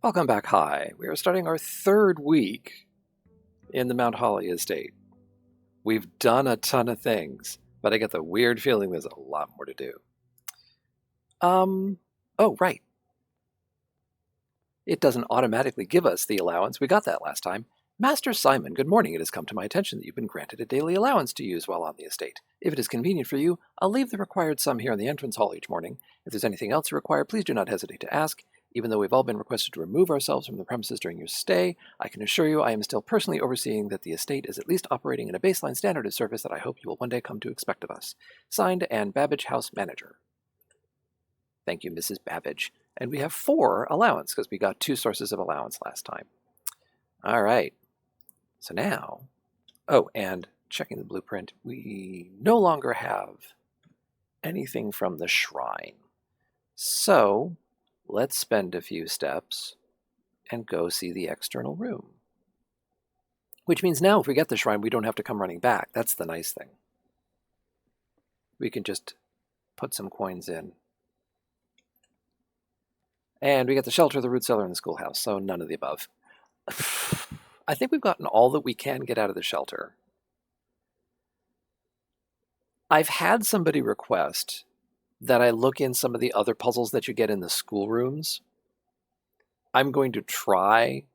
Welcome back. Hi. We are starting our third week in the Mount Holly estate. We've done a ton of things, but I get the weird feeling there's a lot more to do. Oh, right. It doesn't automatically give us the allowance. We got that last time. Master Simon, good morning. It has come to my attention that you've been granted a daily allowance to use while on the estate. If it is convenient for you, I'll leave the required sum here in the entrance hall each morning. If there's anything else you require, please do not hesitate to ask. Even though we've all been requested to remove ourselves from the premises during your stay, I can assure you I am still personally overseeing that the estate is at least operating at a baseline standard of service that I hope you will one day come to expect of us. Signed, Anne Babbage, House Manager. Thank you, Mrs. Babbage. And we have 4 allowance because we got 2 sources of allowance last time. All right. So now, and checking the blueprint, we no longer have anything from the shrine. So let's spend a few steps and go see the external room. Which means now if we get the shrine, we don't have to come running back. That's the nice thing. We can just put some coins in. And we get the shelter, the root cellar, and the schoolhouse, so none of the above. I think we've gotten all that we can get out of the shelter. I've had somebody request that I look in some of the other puzzles that you get in the schoolrooms. I'm going to try.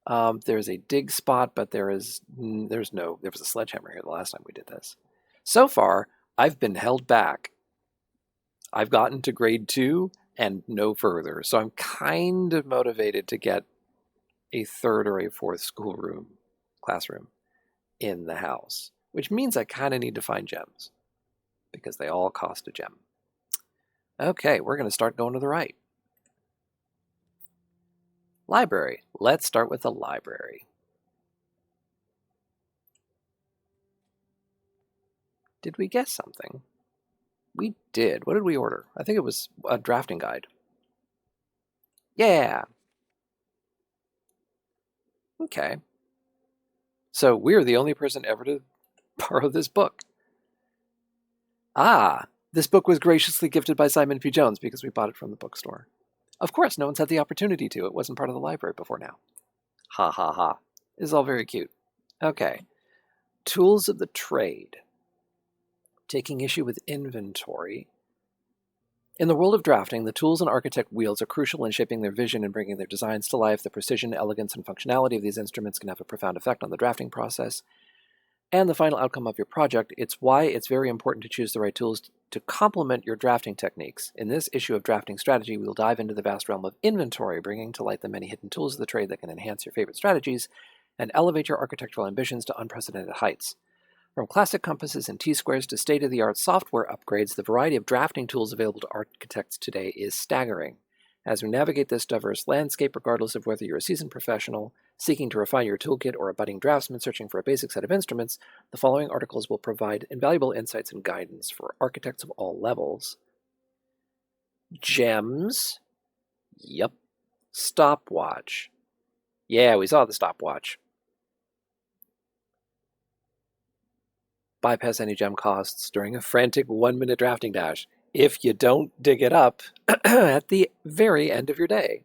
There's a dig spot, but there was a sledgehammer here the last time we did this. So far, I've been held back. I've gotten to grade 2 and no further, so I'm kind of motivated to get a 3rd or a 4th classroom in the house, which means I kind of need to find gems because they all cost a gem. Okay, we're going to start going to the right. Library. Let's start with the library. Did we guess something? We did. What did we order? I think it was a drafting guide. Yeah. Okay. So we're the only person ever to borrow this book. This book was graciously gifted by Simon P. Jones because we bought it from the bookstore. Of course, no one's had the opportunity to. It wasn't part of the library before now. Ha ha ha. This is all very cute. Okay. Tools of the trade. Taking issue with inventory. In the world of drafting, the tools an architect wields are crucial in shaping their vision and bringing their designs to life. The precision, elegance, and functionality of these instruments can have a profound effect on the drafting process and the final outcome of your project. It's why it's very important to choose the right tools to complement your drafting techniques. In this issue of Drafting Strategy, we'll dive into the vast realm of inventory, bringing to light the many hidden tools of the trade that can enhance your favorite strategies and elevate your architectural ambitions to unprecedented heights. From classic compasses and T-squares to state-of-the-art software upgrades, the variety of drafting tools available to architects today is staggering. As we navigate this diverse landscape, regardless of whether you're a seasoned professional seeking to refine your toolkit or a budding draftsman searching for a basic set of instruments, the following articles will provide invaluable insights and guidance for architects of all levels. Gems. Yep. Stopwatch. Yeah, we saw the stopwatch. Bypass any gem costs during a frantic 1-minute drafting dash if you don't dig it up at the very end of your day.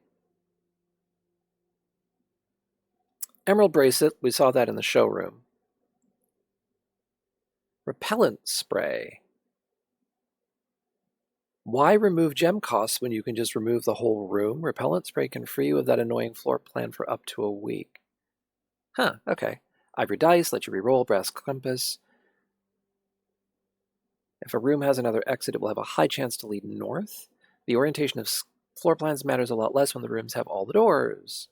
Emerald bracelet, we saw that in the showroom. Repellent spray. Why remove gem costs when you can just remove the whole room? Repellent spray can free you of that annoying floor plan for up to a week. Huh, okay. Ivory dice, let you reroll, brass compass. If a room has another exit, it will have a high chance to lead north. The orientation of floor plans matters a lot less when the rooms have all the doors.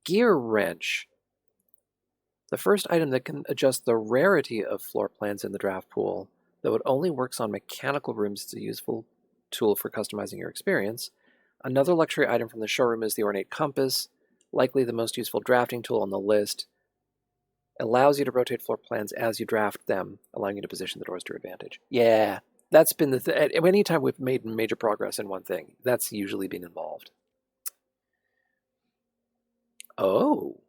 Gear wrench. The first item that can adjust the rarity of floor plans in the draft pool, though it only works on mechanical rooms, it's a useful tool for customizing your experience. Another luxury item from the showroom is the ornate compass, likely the most useful drafting tool on the list. Allows you to rotate floor plans as you draft them, allowing you to position the doors to your advantage. Yeah, that's been the thing. Anytime we've made major progress in one thing, that's usually been involved. Oh.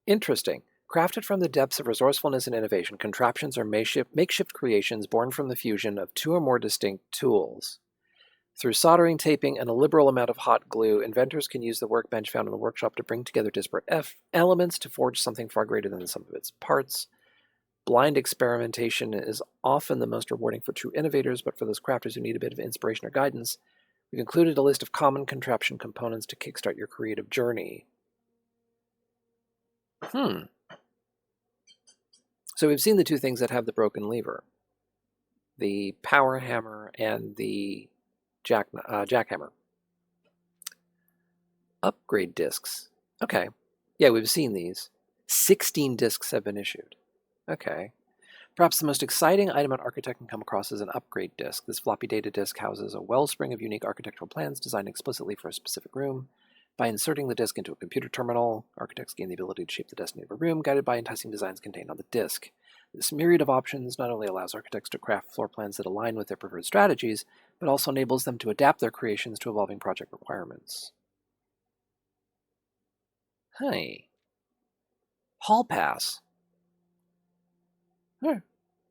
Interesting. Crafted from the depths of resourcefulness and innovation, contraptions are makeshift creations born from the fusion of two or more distinct tools. Through soldering, taping, and a liberal amount of hot glue, inventors can use the workbench found in the workshop to bring together disparate elements to forge something far greater than the sum of its parts. Blind experimentation is often the most rewarding for true innovators, but for those crafters who need a bit of inspiration or guidance, we've included a list of common contraption components to kickstart your creative journey. So we've seen the two things that have the broken lever. The power hammer and the jackhammer. Upgrade discs. Okay. Yeah, we've seen these. 16 discs have been issued. Okay. Perhaps the most exciting item an architect can come across is an upgrade disc. This floppy data disc houses a wellspring of unique architectural plans designed explicitly for a specific room. By inserting the disc into a computer terminal, architects gain the ability to shape the destiny of a room, guided by enticing designs contained on the disc. This myriad of options not only allows architects to craft floor plans that align with their preferred strategies, but also enables them to adapt their creations to evolving project requirements. Hey. Hall pass.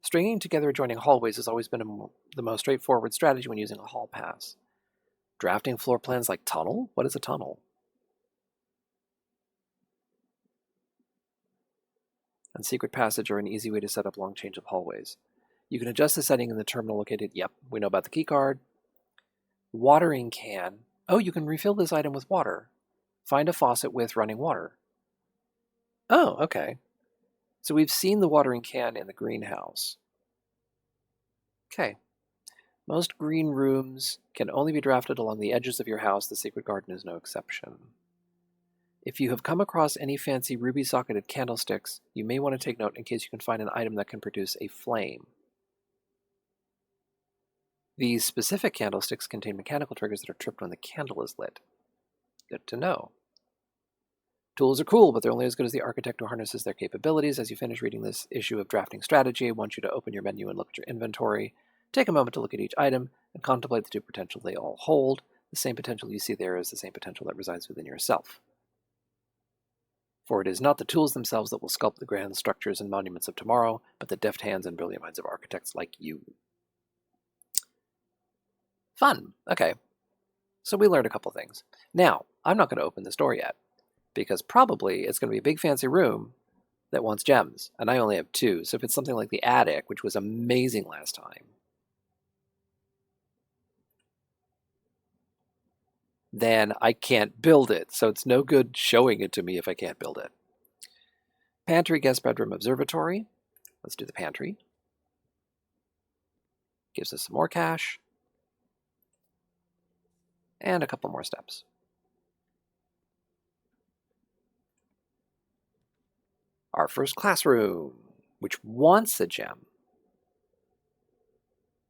Stringing together adjoining hallways has always been the most straightforward strategy when using a hall pass. Drafting floor plans like tunnel? What is a tunnel? And secret passage are an easy way to set up long change of hallways. You can adjust the setting in the terminal located, yep, we know about the keycard. Watering can. Oh, you can refill this item with water. Find a faucet with running water. Oh, okay. So we've seen the watering can in the greenhouse. Okay. Most green rooms can only be drafted along the edges of your house. The secret garden is no exception. If you have come across any fancy ruby-socketed candlesticks, you may want to take note in case you can find an item that can produce a flame. These specific candlesticks contain mechanical triggers that are tripped when the candle is lit. Good to know. Tools are cool, but they're only as good as the architect who harnesses their capabilities. As you finish reading this issue of Drafting Strategy, I want you to open your menu and look at your inventory. Take a moment to look at each item and contemplate the two potential they all hold. The same potential you see there is the same potential that resides within yourself. For it is not the tools themselves that will sculpt the grand structures and monuments of tomorrow, but the deft hands and brilliant minds of architects like you. Fun. Okay. So we learned a couple things. Now, I'm not going to open this door yet, because probably it's going to be a big fancy room that wants gems, and I only have 2. So if it's something like the attic, which was amazing last time, then I can't build it. So it's no good showing it to me if I can't build it. Pantry, guest bedroom, observatory. Let's do the pantry. Gives us some more cash. And a couple more steps. Our first classroom, which wants a gem.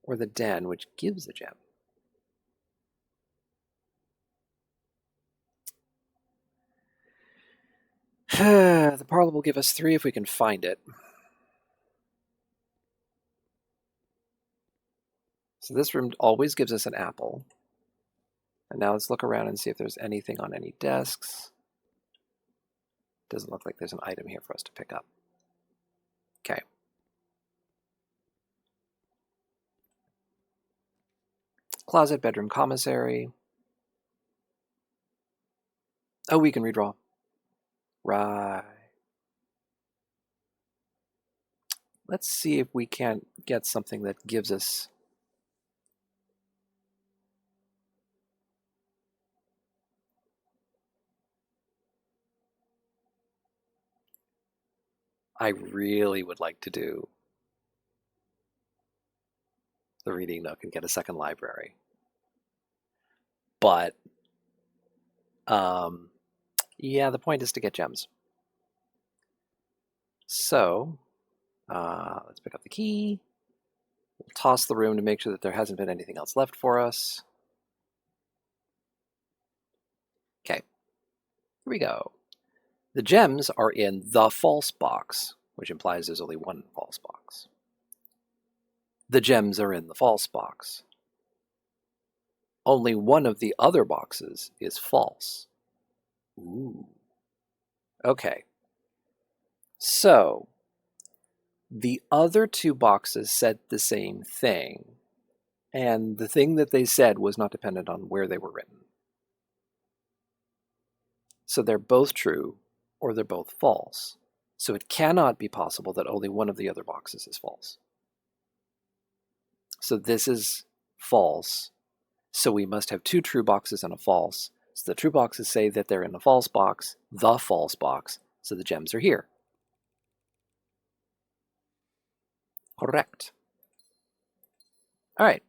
Or the den, which gives a gem. The parlor will give us 3 if we can find it. So this room always gives us an apple. And now let's look around and see if there's anything on any desks. Doesn't look like there's an item here for us to pick up. Okay. Closet, bedroom, commissary. Oh, we can redraw. Right. Let's see if we can't get something that gives us... I really would like to do the reading nook and get a second library. But, yeah, the point is to get gems. So, let's pick up the key. We'll toss the room to make sure that there hasn't been anything else left for us. Okay, here we go. The gems are in the false box, which implies there's only one false box. The gems are in the false box. Only one of the other boxes is false. Ooh. Okay. So the other two boxes said the same thing, and the thing that they said was not dependent on where they were written. So they're both true, or they're both false. So it cannot be possible that only one of the other boxes is false. So this is false. So we must have two true boxes and a false. So the true boxes say that they're in the false box, so the gems are here. Correct. All right.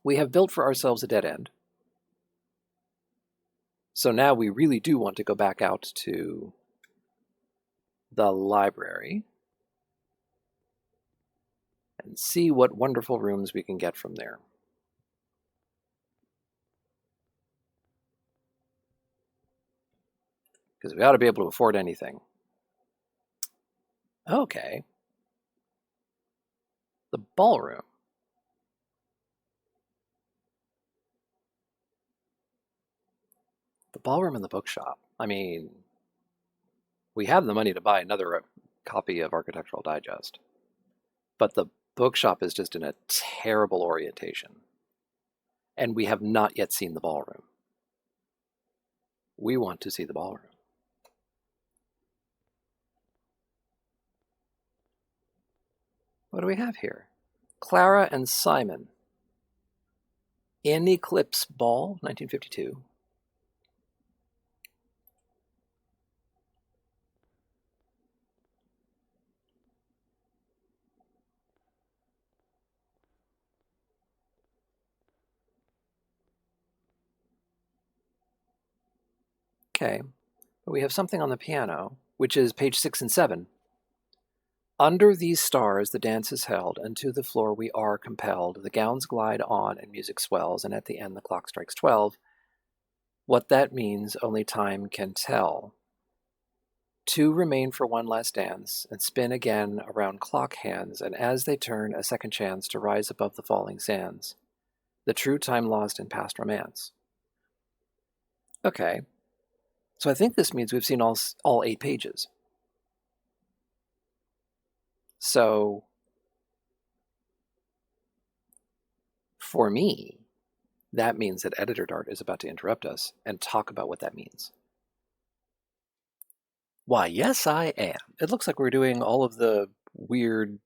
We have built for ourselves a dead end. So now we really do want to go back out to the library and see what wonderful rooms we can get from there. Because we ought to be able to afford anything. Okay. The ballroom. The ballroom and the bookshop. I mean, we have the money to buy another copy of Architectural Digest. But the bookshop is just in a terrible orientation. And we have not yet seen the ballroom. We want to see the ballroom. What do we have here? Clara and Simon. In Eclipse Ball, 1952. Okay, but we have something on the piano, which is page 6 and 7. Under these stars the dance is held, and to the floor we are compelled. The gowns glide on and music swells, and at the end the clock strikes 12. What that means only time can tell. Two remain for one last dance, and spin again around clock hands, and as they turn, a second chance to rise above the falling sands. The true time lost in past romance. Okay, so I think this means we've seen all 8 pages. So, for me, that means that Editor Dart is about to interrupt us and talk about what that means. Why, yes, I am. It looks like we're doing all of the weird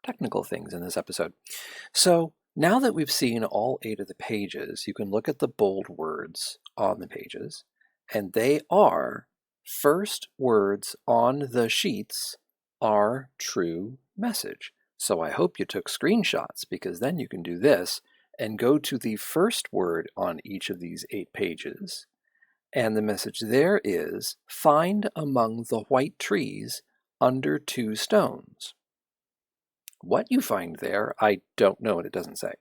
technical things in this episode. So, now that we've seen all 8 of the pages, you can look at the bold words on the pages, and they are first words on the sheets are true message. So I hope you took screenshots, because then you can do this and go to the first word on each of these 8 pages. And the message there is, find among the white trees under 2 stones. What you find there, I don't know, and it doesn't say.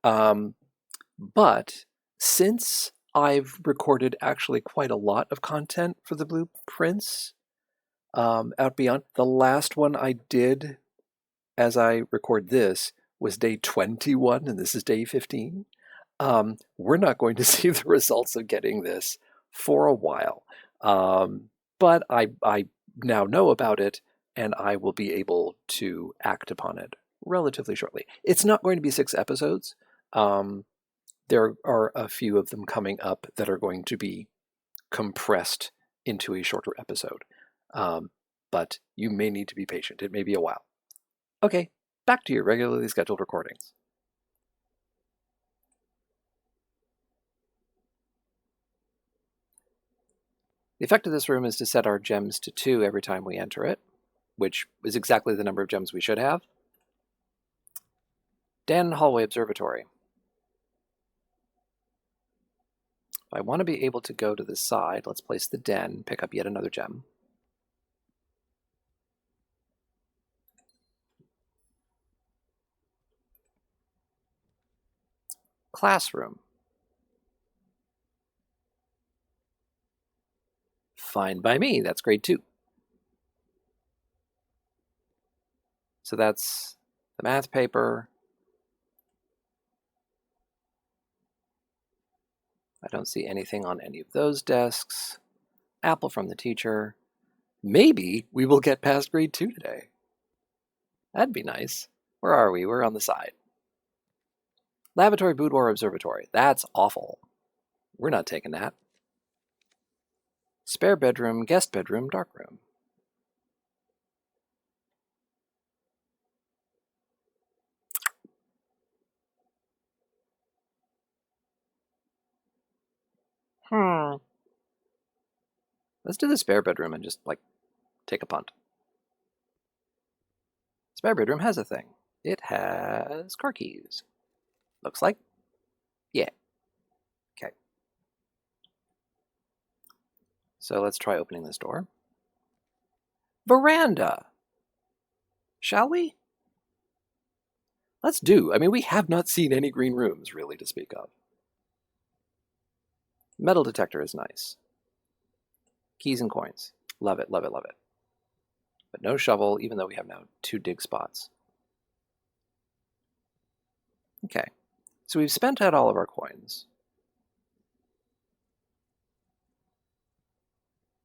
But since I've recorded actually quite a lot of content for the blueprints, out beyond, the last one I did as I record this was day 21, and this is day 15. We're not going to see the results of getting this for a while. But I now know about it, and I will be able to act upon it relatively shortly. It's not going to be 6 episodes. There are a few of them coming up that are going to be compressed into a shorter episode. But you may need to be patient. It may be a while. Okay, back to your regularly scheduled recordings. The effect of this room is to set our gems to 2 every time we enter it, which is exactly the number of gems we should have. Den Hallway Observatory. I want to be able to go to the side. Let's place the den, pick up yet another gem. Classroom. Fine by me, that's grade 2. So that's the math paper. I don't see anything on any of those desks. Apple from the teacher. Maybe we will get past grade 2 today. That'd be nice. Where are we? We're on the side. Lavatory, boudoir, observatory. That's awful. We're not taking that. Spare bedroom, guest bedroom, dark room. Let's do the spare bedroom and just, take a punt. Spare bedroom has a thing. It has car keys. Looks like. Yeah. Okay. So let's try opening this door. Veranda. Shall we? Let's do. I mean, we have not seen any green rooms, really, to speak of. Metal detector is nice. Keys and coins. Love it, love it, love it. But no shovel, even though we have now 2 dig spots. Okay. So we've spent out all of our coins.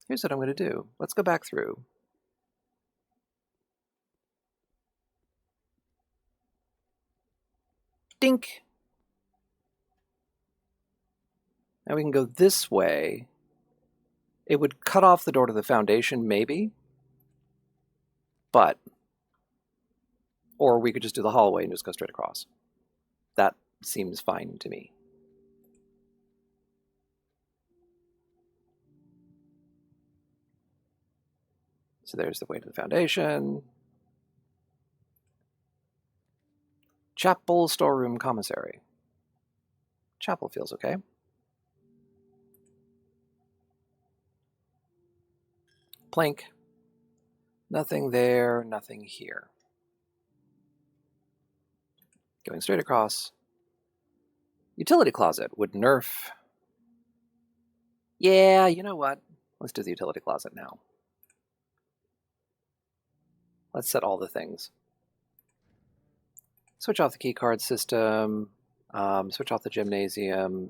Here's what I'm going to do. Let's go back through. Dink! Now we can go this way. It would cut off the door to the foundation, maybe. But, or we could just do the hallway and just go straight across. That seems fine to me. So there's the way to the foundation. Chapel, storeroom, commissary. Chapel feels okay. Plank. Nothing there, nothing here. Going straight across. Utility closet would nerf. Yeah, you know what? Let's do the utility closet now. Let's set all the things. Switch off the keycard system. Switch off the gymnasium.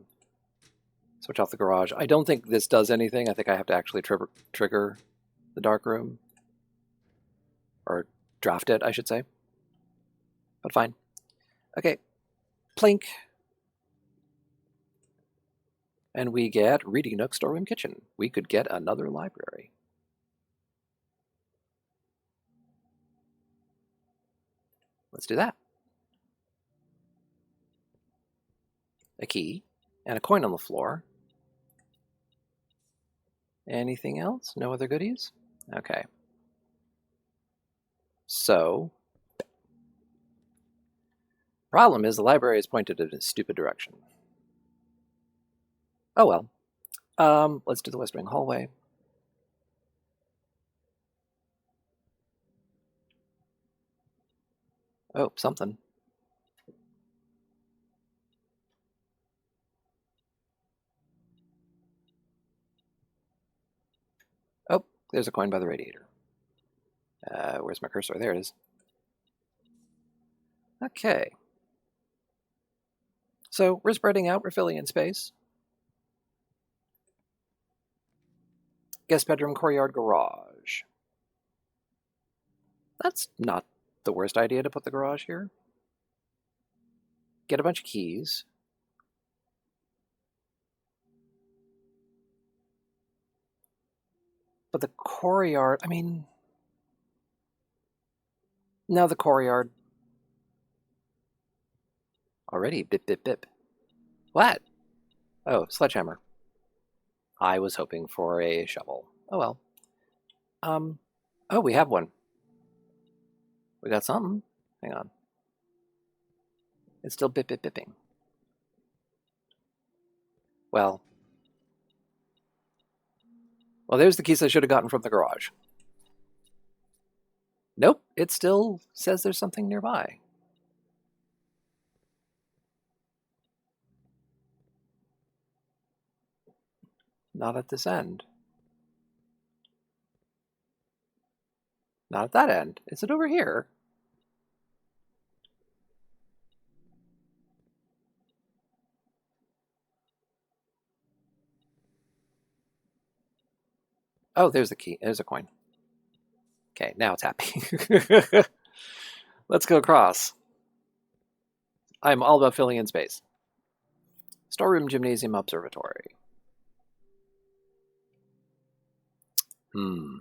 Switch off the garage. I don't think this does anything. I think I have to actually trigger the dark room. Or draft it, I should say. But fine. Okay. Plink. And we get reading nook, storeroom, kitchen. We could get another library. Let's do that. A key and a coin on the floor. Anything else? No other goodies? Okay. So, problem is the library is pointed in a stupid direction. Oh well. Let's do the West Wing hallway. Oh, something. Oh, there's a coin by the radiator. Where's my cursor? There it is. Okay. So we're spreading out, we're filling in space. Guest bedroom, courtyard, garage. That's not the worst idea to put the garage here. Get a bunch of keys. But the courtyard, I mean... No, the courtyard. Already, bip, bip, bip. What? Oh, sledgehammer. I was hoping for a shovel. Oh well. Oh, we have one. We got something. Hang on. It's still bip, bip, bipping. Well, there's the keys I should have gotten from the garage. Nope, it still says there's something nearby. Not at this end. Not at that end. Is it over here? Oh, there's the key. There's a coin. Okay, now it's happy. Let's go across. I'm all about filling in space. Storeroom, gymnasium, observatory. Hmm.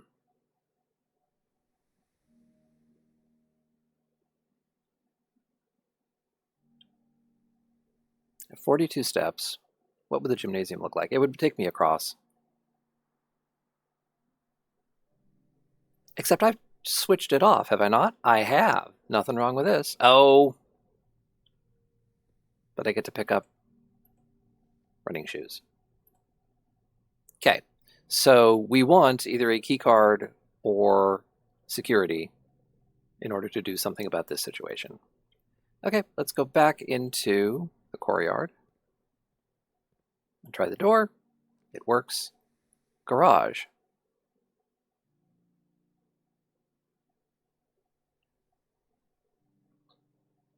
42 steps. What would the gymnasium look like? It would take me across. Except I've switched it off, have I not? I have. Nothing wrong with this. Oh. But I get to pick up running shoes. Okay. So we want either a key card or security in order to do something about this situation. Okay, let's go back into the courtyard and try the door. It works. Garage.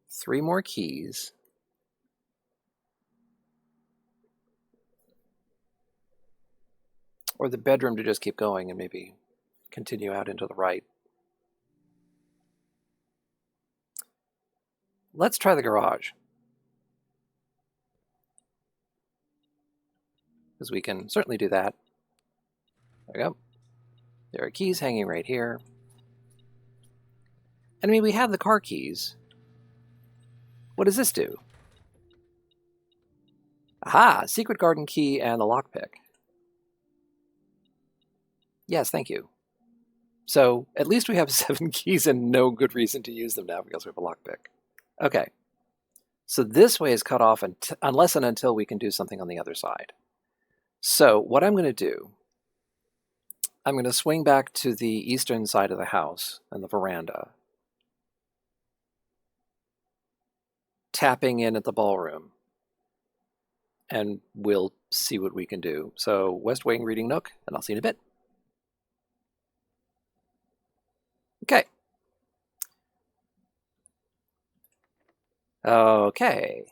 Three more keys. Or the bedroom to just keep going and maybe continue out into the right. Let's try the garage. Because we can certainly do that. There we go. There are keys hanging right here. And I mean, we have the car keys. What does this do? Aha! Secret garden key and the lockpick. Yes, thank you. So at least we have 7 keys and no good reason to use them now because we have a lockpick. Okay. So this way is cut off unless and until we can do something on the other side. So what I'm going to do, I'm going to swing back to the eastern side of the house and the veranda, tapping in at the ballroom, and we'll see what we can do. So West Wing reading nook, and I'll see you in a bit. Okay. Okay.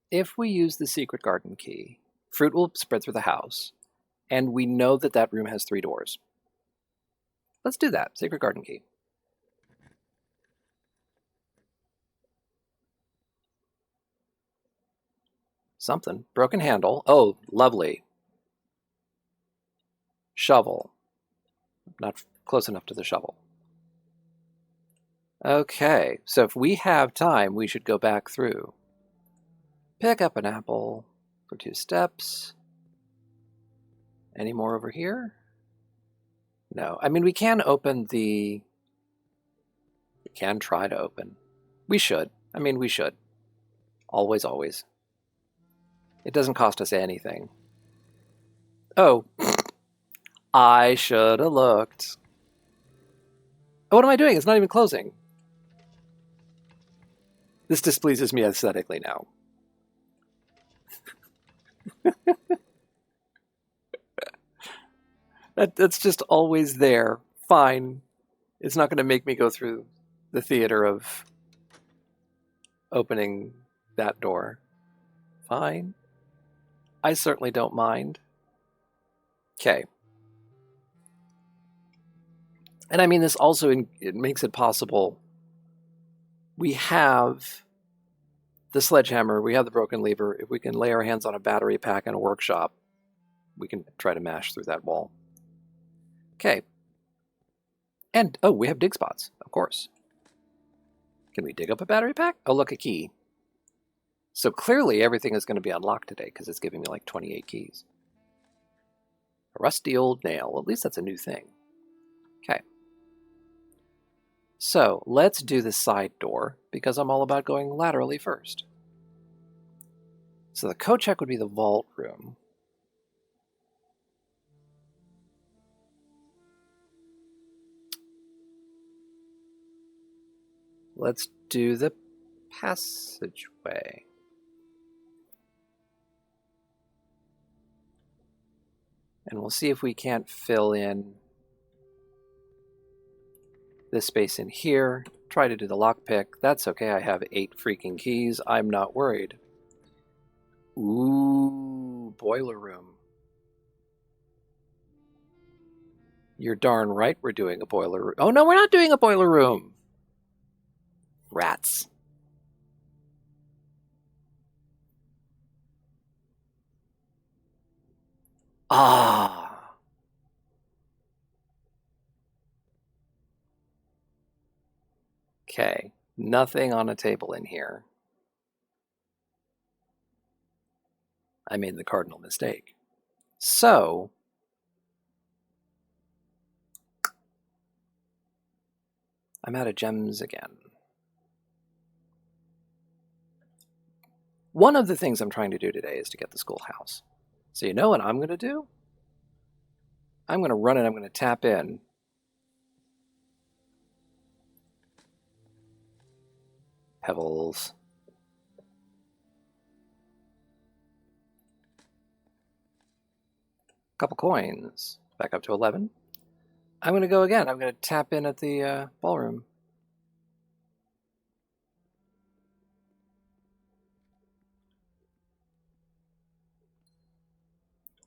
If we use the secret garden key, fruit will spread through the house, and we know that that room has 3 doors. Let's do that. Secret garden key. Something. Broken handle. Oh, lovely. Shovel. Not close enough to the shovel. Okay, so if we have time, we should go back through. Pick up an apple for 2 steps. Any more over here? No. I mean, we can open the... We can try to open. We should. I mean, we should. Always, always. It doesn't cost us anything. Oh. I should have looked. Oh, what am I doing? It's not even closing. This displeases me aesthetically now. That's just always there. Fine. It's not going to make me go through the theater of opening that door. Fine. I certainly don't mind. Okay. And I mean, this also it makes it possible. We have the sledgehammer, we have the broken lever. If we can lay our hands on a battery pack in a workshop, we can try to mash through that wall. Okay. And, oh, we have dig spots, of course. Can we dig up a battery pack? Oh, look, a key. So clearly everything is going to be unlocked today because it's giving me like 28 keys. A rusty old nail. Well, at least that's a new thing. Okay. So let's do the side door because I'm all about going laterally first. So the coat check would be the vault room. Let's do the passageway. And we'll see if we can't fill in this space in here. Try to do the lockpick. That's okay, I have 8 freaking keys. I'm not worried. Ooh, boiler room. You're darn right we're doing a boiler room. Oh, no, we're not doing a boiler room. Rats. Ah. Okay. Nothing on a table in here. I made the cardinal mistake. So, I'm out of gems again. One of the things I'm trying to do today is to get the schoolhouse. So you know what I'm going to do? I'm going to run it. I'm going to tap in. Pebbles. Couple coins. Back up to 11. I'm going to go again. I'm going to tap in at the ballroom.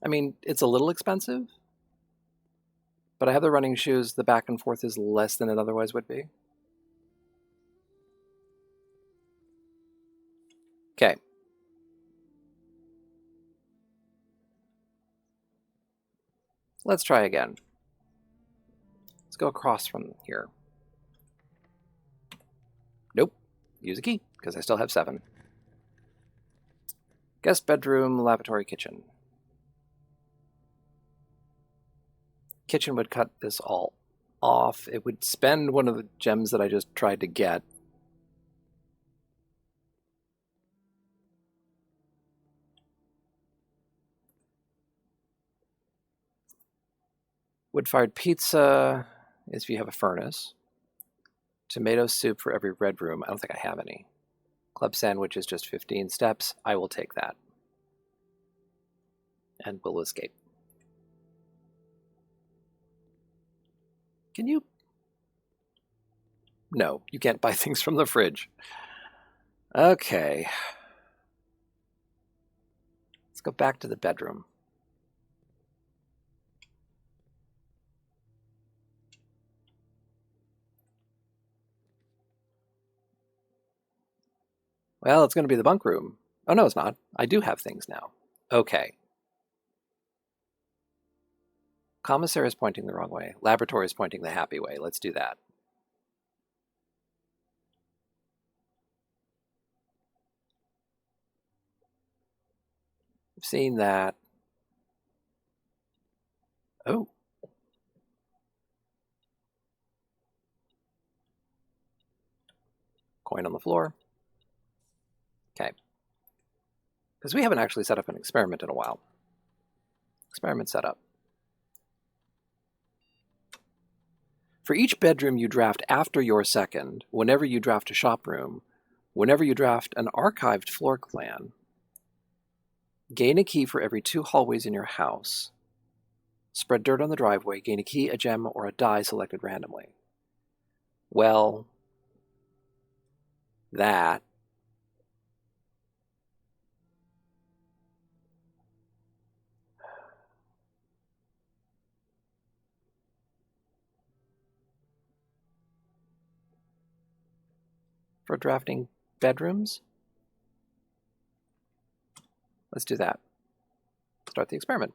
I mean, it's a little expensive, but I have the running shoes. The back and forth is less than it otherwise would be. Okay. Let's try again. Let's go across from here. Nope. Use a key, because I still have 7. Guest bedroom, lavatory, kitchen. Kitchen would cut this all off. It would spend one of the gems that I just tried to get. Wood-fired pizza is if you have a furnace. Tomato soup for every red room. I don't think I have any. Club sandwich is just 15 steps. I will take that. And we'll escape. Can you? No, you can't buy things from the fridge. Okay. Let's go back to the bedroom. Well, it's going to be the bunk room. Oh, no, it's not. I do have things now. Okay. Commissary is pointing the wrong way. Laboratory is pointing the happy way. Let's do that. I've seen that. Oh. Coin on the floor. Okay. Because we haven't actually set up an experiment in a while. Experiment setup. For each bedroom you draft after your second, whenever you draft a shop room, whenever you draft an archived floor plan, gain a key for every 2 hallways in your house. Spread dirt on the driveway, gain a key, a gem, or a die selected randomly. Well, that. For drafting bedrooms? Let's do that. Start the experiment.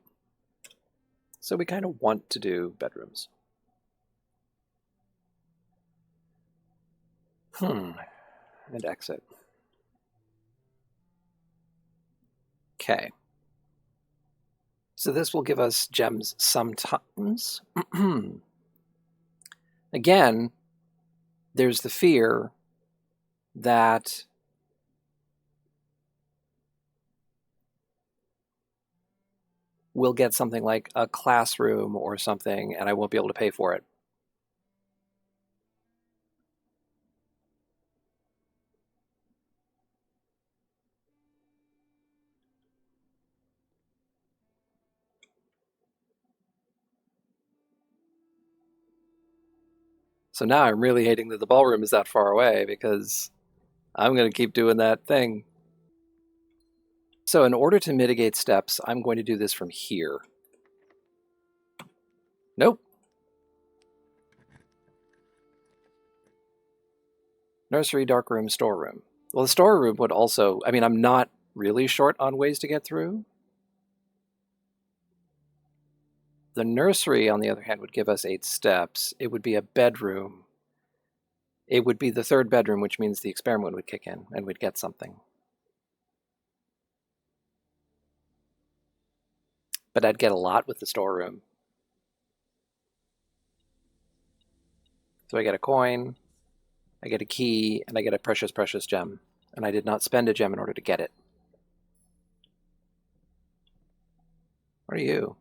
So we kind of want to do bedrooms. And exit. Okay. So this will give us gems sometimes. Again, there's the fear that we'll get something like a classroom or something, and I won't be able to pay for it. So now I'm really hating that the ballroom is that far away because I'm going to keep doing that thing. So in order to mitigate steps, I'm going to do this from here. Nope. Nursery, darkroom, storeroom. Well, the storeroom would also, I mean, I'm not really short on ways to get through. The nursery, on the other hand, would give us 8 steps. It would be a bedroom. It would be the 3rd bedroom, which means the experiment would kick in and we'd get something. But I'd get a lot with the storeroom. So I get a coin, I get a key, and I get a precious, precious gem. And I did not spend a gem in order to get it. What are you?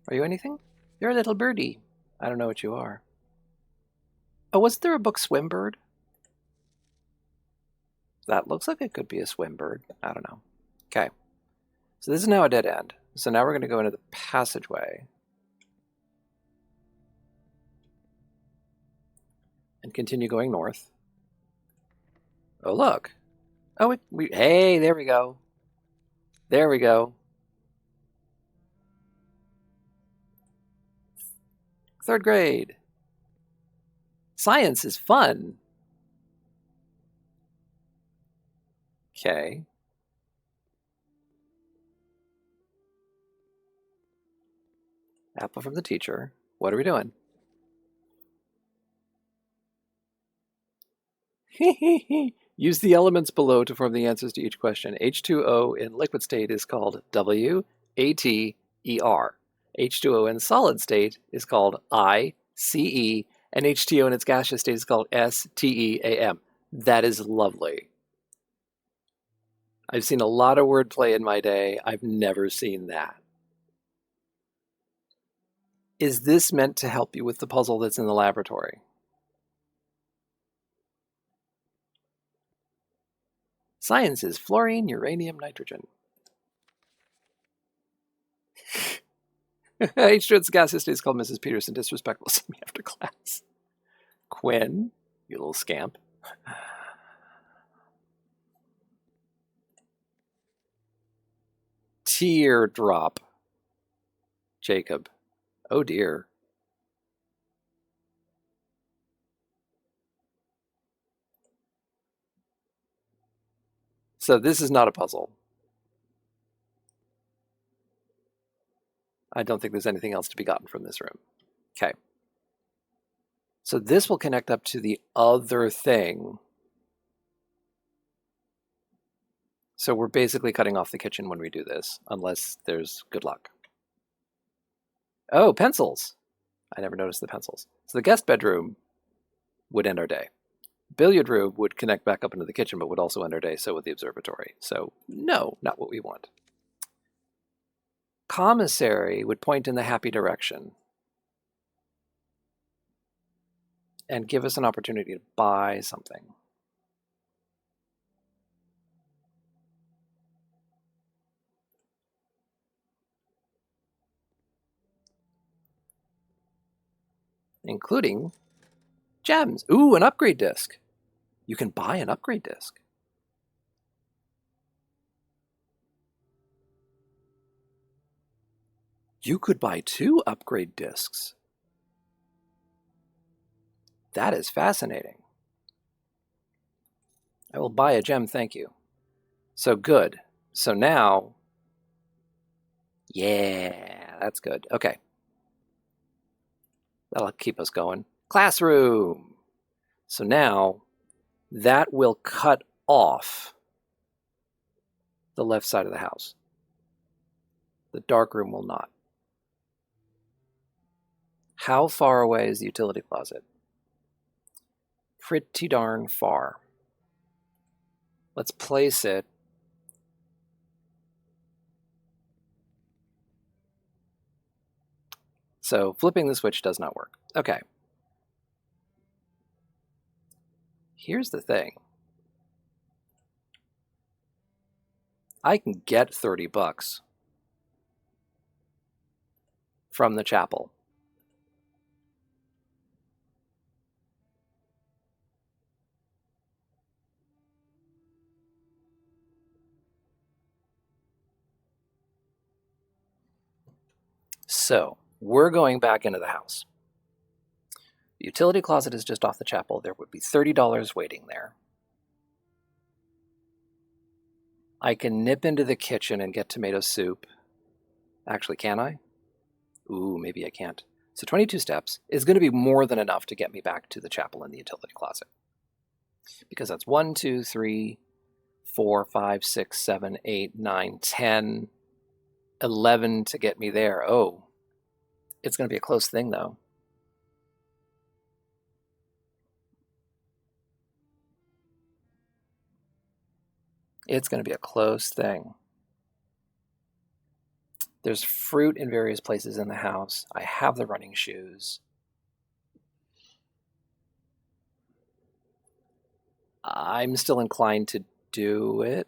Are you anything? You're a little birdie. I don't know what you are. Oh, wasn't there a book Swimbird? That looks like it could be a swimbird. I don't know. Okay. So this is now a dead end. So now we're going to go into the passageway. And continue going north. Oh, look. Oh, hey, there we go. There we go. 3rd grade. Science is fun. Okay. Apple from the teacher. What are we doing? Use the elements below to form the answers to each question. H2O in liquid state is called WATER. H2O in solid state is called ICE. And H2O in its gaseous state is called STEAM. That is lovely. I've seen a lot of wordplay in my day. I've never seen that. Is this meant to help you with the puzzle that's in the laboratory? Science is fluorine, uranium, nitrogen. H2O's gaseous state is called Mrs. Peterson. Disrespectful. Send me after class. Quinn, you little scamp. Teardrop. Jacob. Oh dear. So this is not a puzzle. I don't think there's anything else to be gotten from this room. Okay. So this will connect up to the other thing. So we're basically cutting off the kitchen when we do this, unless there's good luck. Oh, pencils. I never noticed the pencils. So the guest bedroom would end our day. Billiard room would connect back up into the kitchen, but would also end our day, so would the observatory. So no, not what we want. Commissary would point in the happy direction and give us an opportunity to buy something. Including gems. Ooh, an upgrade disc. You can buy an upgrade disc. You could buy 2 upgrade discs. That is fascinating. I will buy a gem, thank you. So good. So now, yeah, that's good. Okay. That'll keep us going. Classroom. So now, that will cut off the left side of the house. The dark room will not. How far away is the utility closet? Pretty darn far. Let's place it so flipping the switch does not work. Okay. Here's the thing. I can get $30 from the chapel. So we're going back into the house. The utility closet is just off the chapel. There would be $30 waiting there. I can nip into the kitchen and get tomato soup. Actually, can I? Ooh, maybe I can't. So 22 steps is going to be more than enough to get me back to the chapel and the utility closet. Because that's 1, 2, 3, 4, 5, 6, 7, 8, 9, 10, 11 to get me there. Oh, it's going to be a close thing, though. It's going to be a close thing. There's fruit in various places in the house. I have the running shoes. I'm still inclined to do it.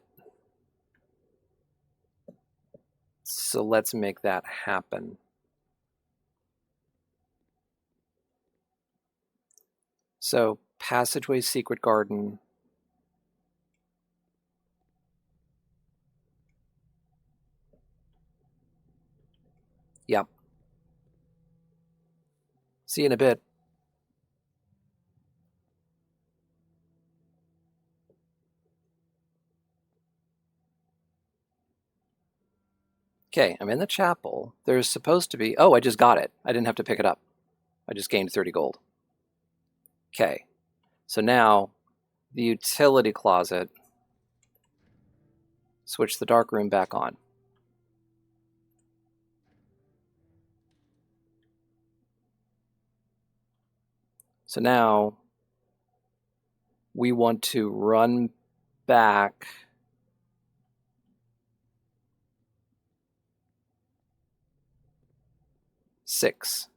So let's make that happen. So passageway, secret garden. Yep. See you in a bit. Okay, I'm in the chapel. There's supposed to be... Oh, I just got it. I didn't have to pick it up. I just gained 30 gold. Okay, so now the utility closet. Switch the dark room back on. So now we want to run back six.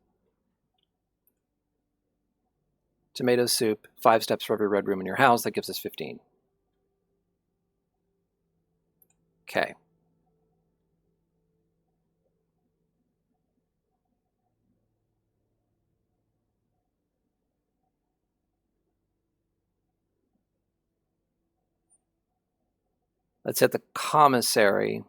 Tomato soup, 5 steps for every red room in your house. That gives us 15. Okay. Let's hit the commissary.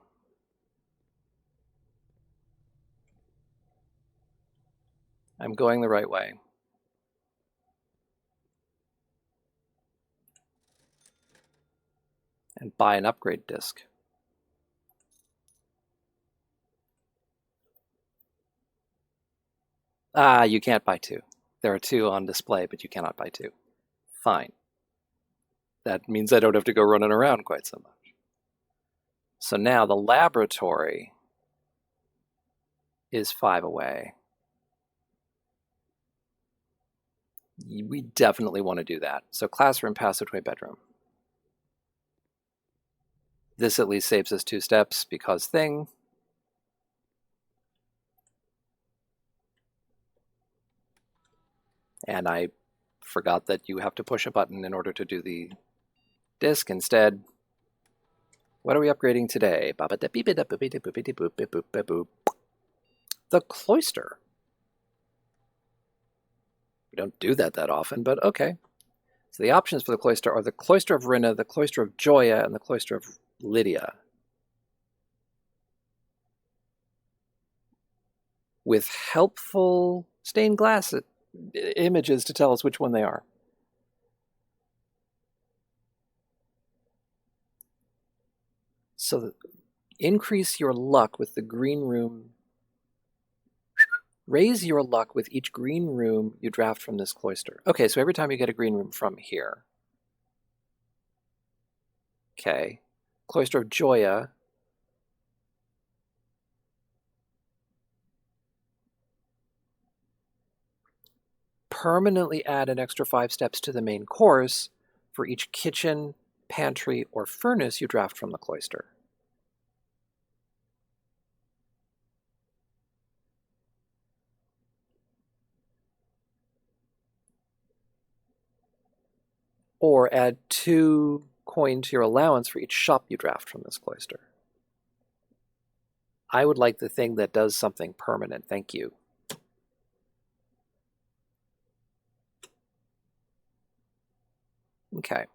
I'm going the right way. And buy an upgrade disc. Ah, you can't buy 2. There are 2 on display, but you cannot buy 2. Fine. That means I don't have to go running around quite so much. So now the laboratory is 5 away. We definitely want to do that. So classroom, passageway, bedroom. This at least saves us 2 steps because thing. And I forgot that you have to push a button in order to do the disc instead. What are we upgrading today? The cloister. We don't do that often, but okay. So the options for the cloister are the cloister of Rinna, the cloister of Joya, and the cloister of Lydia. With helpful stained glass images to tell us which one they are. So increase your luck with the green room. Raise your luck with each green room you draft from this cloister. Okay, so every time you get a green room from here. Okay. Cloister of Joya. Permanently add an extra 5 steps to the main course for each kitchen, pantry, or furnace you draft from the cloister. Or add 2 coin to your allowance for each shop you draft from this cloister. I would like the thing that does something permanent, thank you. Okay.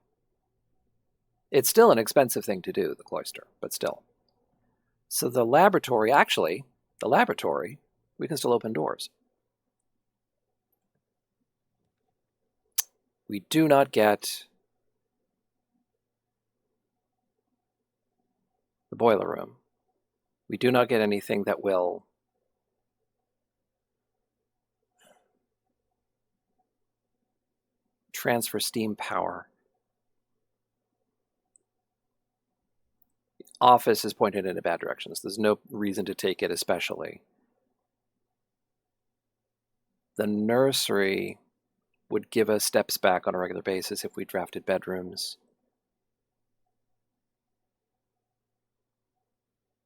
It's still an expensive thing to do, the cloister, but still. So the laboratory, actually, we can still open doors. We do not get the boiler room. We do not get anything that will transfer steam power. Office is pointed in a bad direction, so there's no reason to take it especially. The nursery would give us steps back on a regular basis if we drafted bedrooms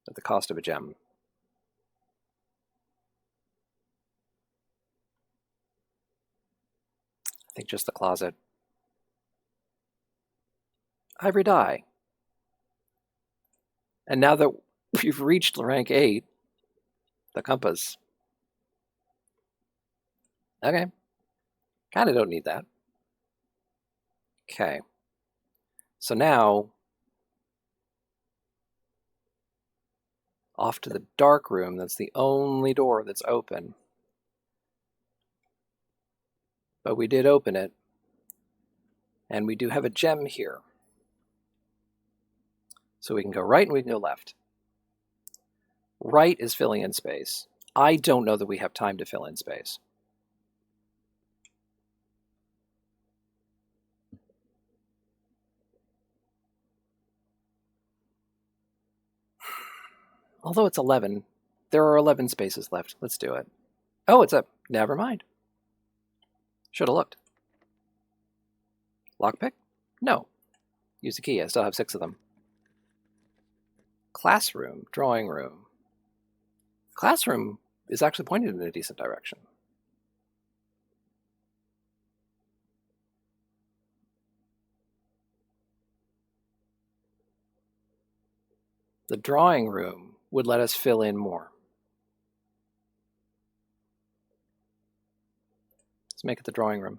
at the cost of a gem. I think just the closet. Ivory dye. And now that we've reached rank 8, the compass. Okay. Kind of don't need that. Okay. So now, off to the dark room. That's the only door that's open. But we did open it. And we do have a gem here. So we can go right and we can go left. Right is filling in space. I don't know that we have time to fill in space. Although it's 11, there are 11 spaces left. Let's do it. Oh, it's up. Never mind. Should have looked. Lockpick? No. Use the key. I still have 6 of them. Classroom, drawing room. Classroom is actually pointed in a decent direction. The drawing room would let us fill in more. Let's make it the drawing room.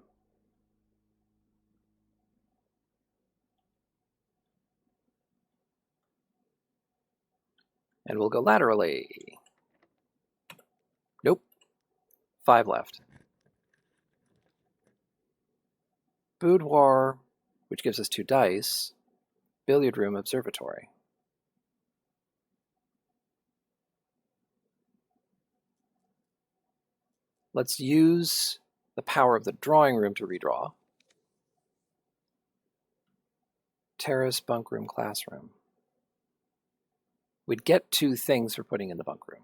And we'll go laterally. Nope. 5 left. Boudoir, which gives us 2 dice. Billiard room, observatory. Let's use the power of the drawing room to redraw. Terrace, bunk room, classroom. We'd get 2 things for putting in the bunk room.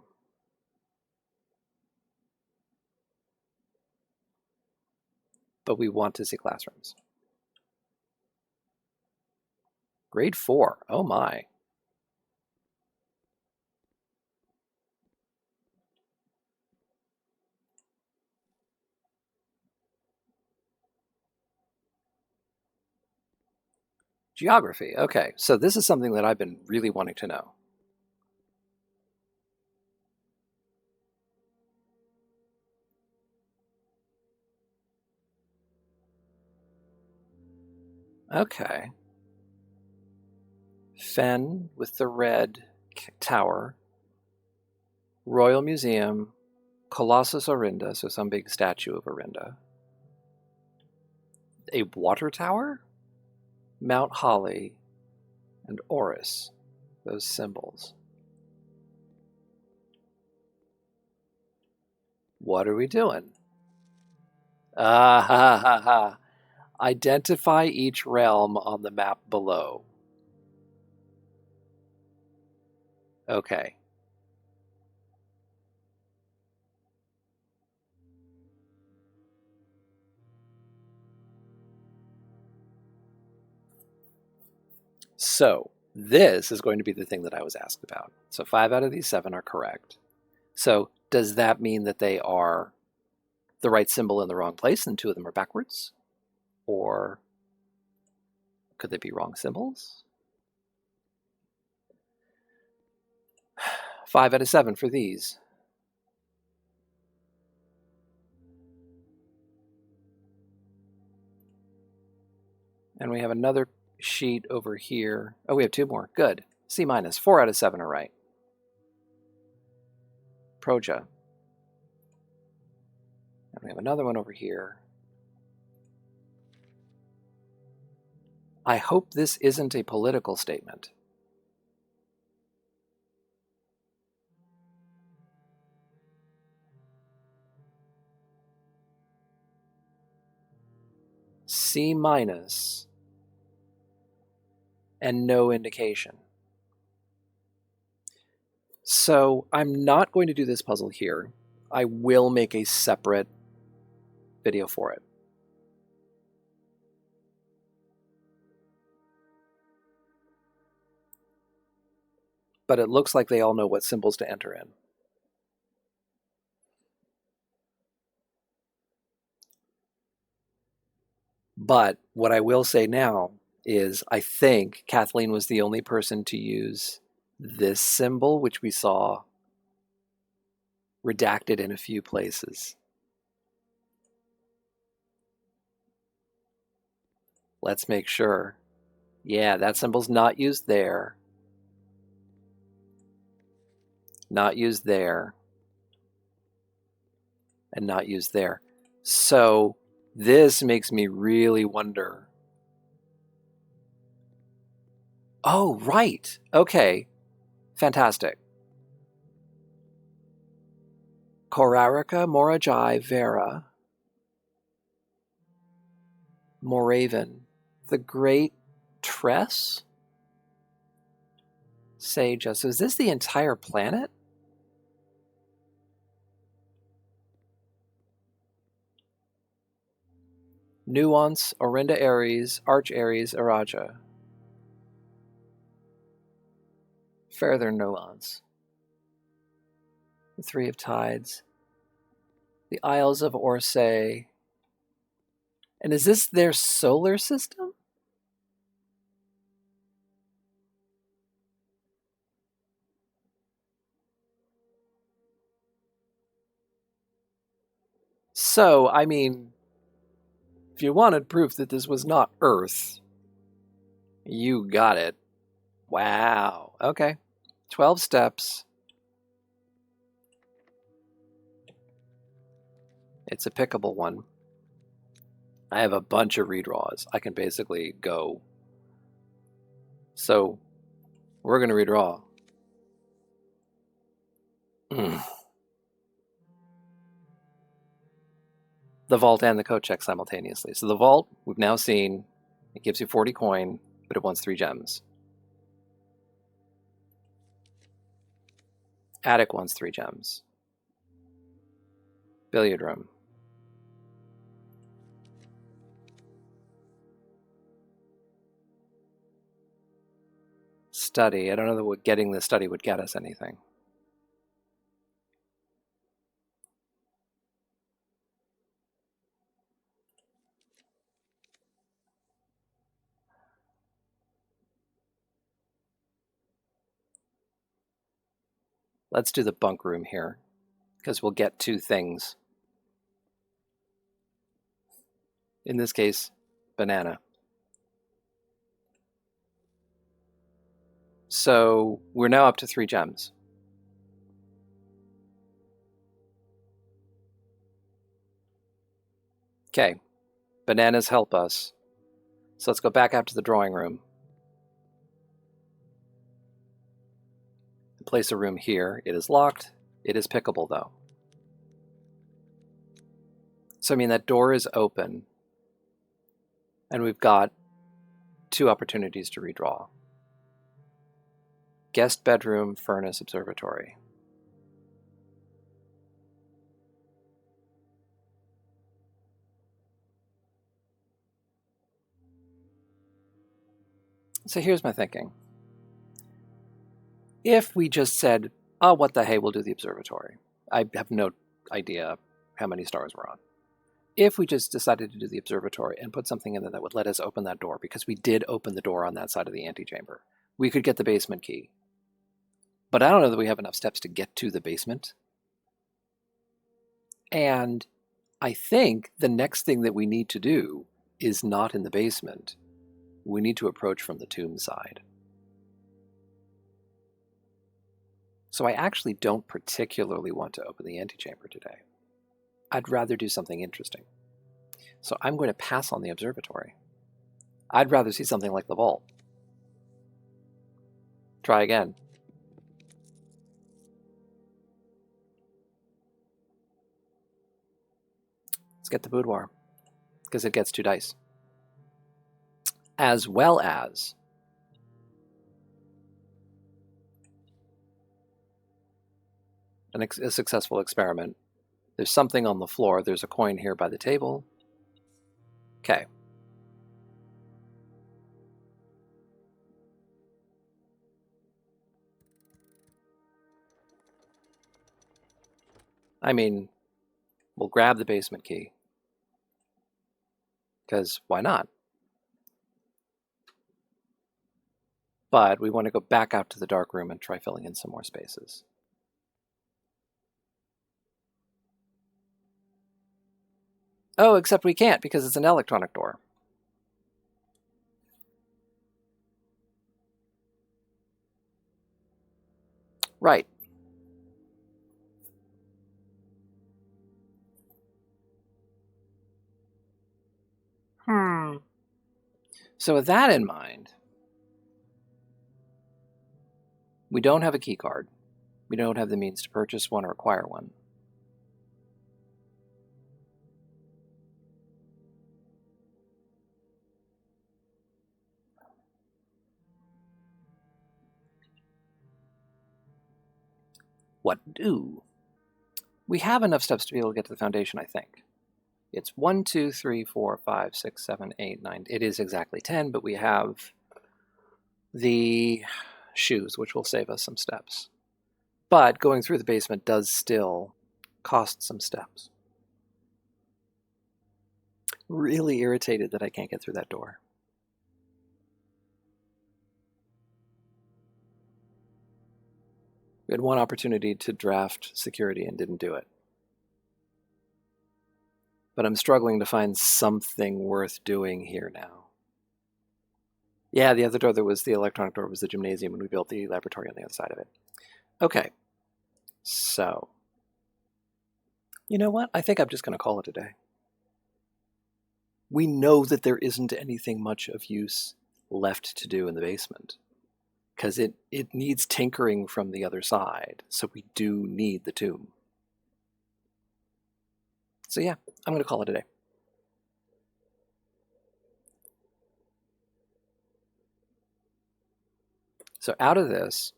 But we want to see classrooms. Grade 4. Oh my. Geography. Okay, so this is something that I've been really wanting to know. Okay. Fen with the red tower. Royal Museum. Colossus Orinda, so some big statue of Orinda. A water tower? Mount Holly and Oris, those symbols. What are we doing? Ah, ha, ha, ha. Identify each realm on the map below. Okay. So this is going to be the thing that I was asked about. So 5 out of these 7 are correct. So does that mean that they are the right symbol in the wrong place and 2 of them are backwards? Or could they be wrong symbols? 5 out of 7 for these. And we have another sheet over here. Oh, we have 2 more. Good. C minus. 4 out of 7 are right. Proja. And we have another one over here. I hope this isn't a political statement. C minus and no indication. So I'm not going to do this puzzle here. I will make a separate video for it. But it looks like they all know what symbols to enter in. But what I will say now is I think Kathleen was the only person to use this symbol, which we saw redacted in a few places. Let's make sure. Yeah, that symbol's not used there. Not used there. And not used there. So this makes me really wonder. Oh, right. Okay. Fantastic. Korarika, Morajai, Vera, Moraven, the Great Tress, Saja. So is this the entire planet? Nuance, Orinda Aries, Arch Aries, Araja. Further nuance. The Three of Tides. The Isles of Orsay. And is this their solar system? So, I mean, if you wanted proof that this was not Earth, you got it. Wow. Okay. 12 steps. It's a pickable one. I have a bunch of redraws. I can basically go. So, we're going to redraw. The vault and the code check simultaneously. So the vault, we've now seen, it gives you 40 coin, but it wants 3 gems. Attic wants 3 gems. Billiard room. Study. I don't know that getting the study would get us anything. Let's do the bunk room here, because we'll get 2 things. In this case, banana. So we're now up to 3 gems. Okay, bananas help us. So let's go back out to the drawing room. Place a room here. It is locked. It is pickable though. So I mean that door is open. And we've got 2 opportunities to redraw. Guest bedroom, furnace, observatory. So here's my thinking. If we just said, oh, what the hey, we'll do the observatory. I have no idea how many stars we're on. If we just decided to do the observatory and put something in there that would let us open that door, because we did open the door on that side of the antechamber, we could get the basement key. But I don't know that we have enough steps to get to the basement. And I think the next thing that we need to do is not in the basement. We need to approach from the tomb side. So I actually don't particularly want to open the antechamber today. I'd rather do something interesting. So I'm going to pass on the observatory. I'd rather see something like the vault. Try again. Let's get the boudoir, because it gets 2 dice. As well as a successful experiment. There's something on the floor. There's a coin here by the table. Okay. I mean, we'll grab the basement key. Because why not? But we want to go back out to the dark room and try filling in some more spaces. Oh, except we can't because it's an electronic door. Right. So with that in mind, we don't have a key card. We don't have the means to purchase one or acquire one. What do? We have enough steps to be able to get to the foundation, I think. It's 1, 2, 3, 4, 5, 6, 7, 8, 9. It is exactly 10, but we have the shoes, which will save us some steps. But going through the basement does still cost some steps. Really irritated that I can't get through that door. We had one opportunity to draft security and didn't do it. But I'm struggling to find something worth doing here now. Yeah, the other door that was the electronic door was the gymnasium, and we built the laboratory on the other side of it. Okay. So, you know what? I think I'm just going to call it a day. We know that there isn't anything much of use left to do in the basement, because it needs tinkering from the other side, so we do need the tomb. So yeah, I'm going to call it a day. So out of this,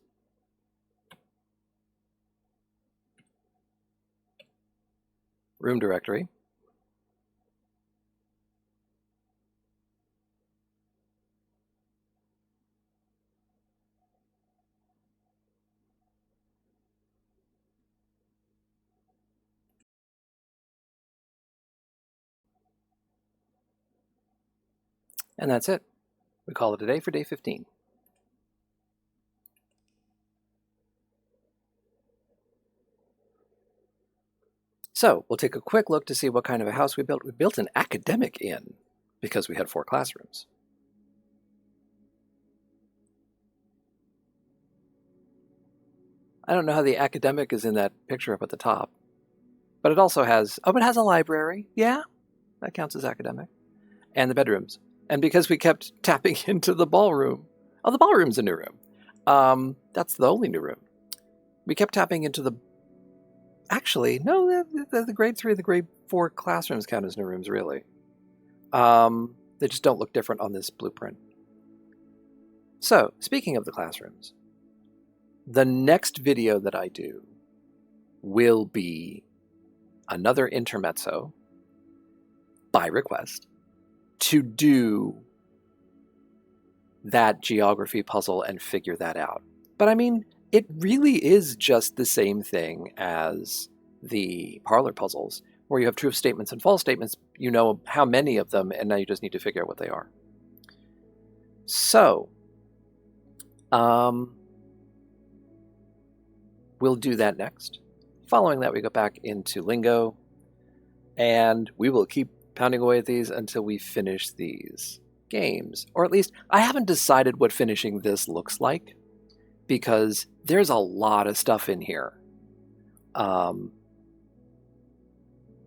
room directory, and that's it. We call it a day for day 15. So we'll take a quick look to see what kind of a house we built. We built an academic inn because we had 4 classrooms. I don't know how the academic is in that picture up at the top, but it also has, it has a library. Yeah, that counts as academic. And the bedrooms. And because we kept tapping into the ballroom, oh, the ballroom's a new room. That's the only new room. We kept tapping into the, actually, no, the grade 3 and the grade 4 classrooms count as new rooms, really. They just don't look different on this blueprint. So, speaking of the classrooms, the next video that I do will be another intermezzo by request to do that geography puzzle and figure that out. But I mean, it really is just the same thing as the parlor puzzles, where you have true statements and false statements. You know how many of them, and now you just need to figure out what they are. So, we'll do that next. Following that, we go back into Lingo, and we will keep pounding away at these until we finish these games. Or at least, I haven't decided what finishing this looks like, because there's a lot of stuff in here. I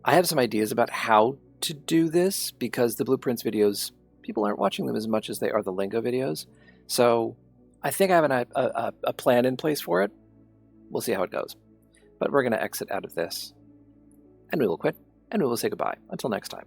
have some ideas about how to do this, because the Blueprints videos people aren't watching them as much as they are the lingo videos. So I think I have a plan in place for it. We'll see how it goes. But we're going to exit out of this, and we will quit, and we will say goodbye. Until next time.